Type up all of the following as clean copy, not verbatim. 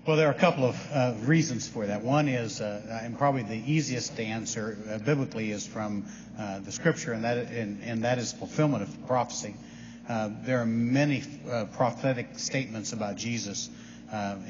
Well, there are a couple of reasons for that. One is, and probably the easiest to answer biblically, is from the Scripture, and that is fulfillment of prophecy. There are many prophetic statements about Jesus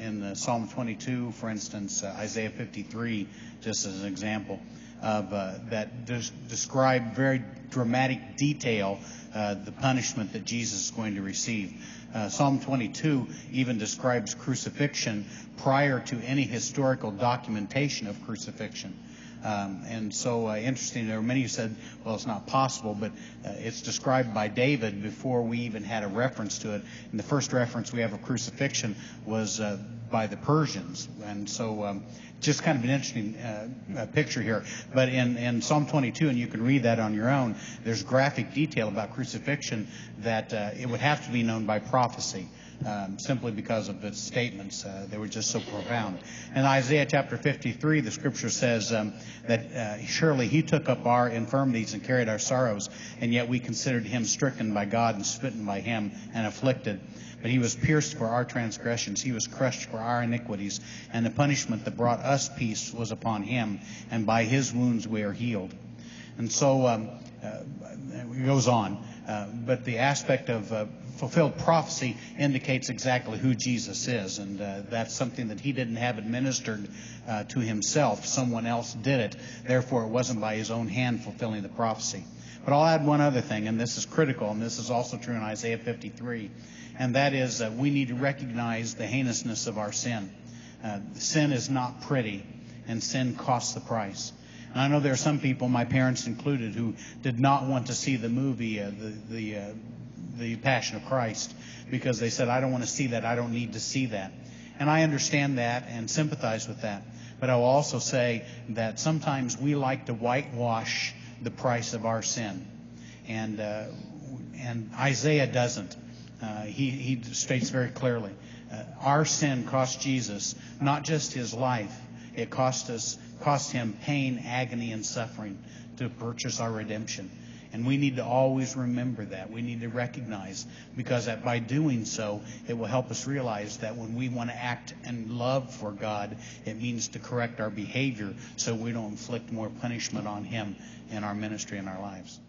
in Psalm 22, for instance, Isaiah 53, just as an example, of that describe very dramatic detail the punishment that Jesus is going to receive. Psalm 22 even describes crucifixion prior to any historical documentation of crucifixion. And so interesting, there are many who said, well, it's not possible, but it's described by David before we even had a reference to it. And the first reference we have of crucifixion was by the Persians. And so just kind of an interesting picture here. But in Psalm 22, and you can read that on your own, there's graphic detail about crucifixion that it would have to be known by prophecy. Simply because of its statements. They were just so profound. In Isaiah chapter 53, the Scripture says that surely He took up our infirmities and carried our sorrows, and yet we considered Him stricken by God and smitten by Him and afflicted. But He was pierced for our transgressions. He was crushed for our iniquities. And the punishment that brought us peace was upon Him, and by His wounds we are healed. And so it goes on. But the aspect of fulfilled prophecy indicates exactly who Jesus is, and that's something that He didn't have administered to Himself. Someone else did it. Therefore, it wasn't by His own hand fulfilling the prophecy. But I'll add one other thing, and this is critical, and this is also true in Isaiah 53, and that is that we need to recognize the heinousness of our sin. Sin is not pretty, and sin costs the price. And I know there are some people, my parents included, who did not want to see the movie, the Passion of Christ, because they said, I don't want to see that, I don't need to see that. And I understand that and sympathize with that. But I will also say that sometimes we like to whitewash the price of our sin. And Isaiah doesn't. He states very clearly, our sin cost Jesus not just His life, it cost Him pain, agony, and suffering to purchase our redemption. And we need to always remember that. We need to recognize, because by doing so, it will help us realize that when we want to act in love for God, it means to correct our behavior so we don't inflict more punishment on Him in our ministry and our lives.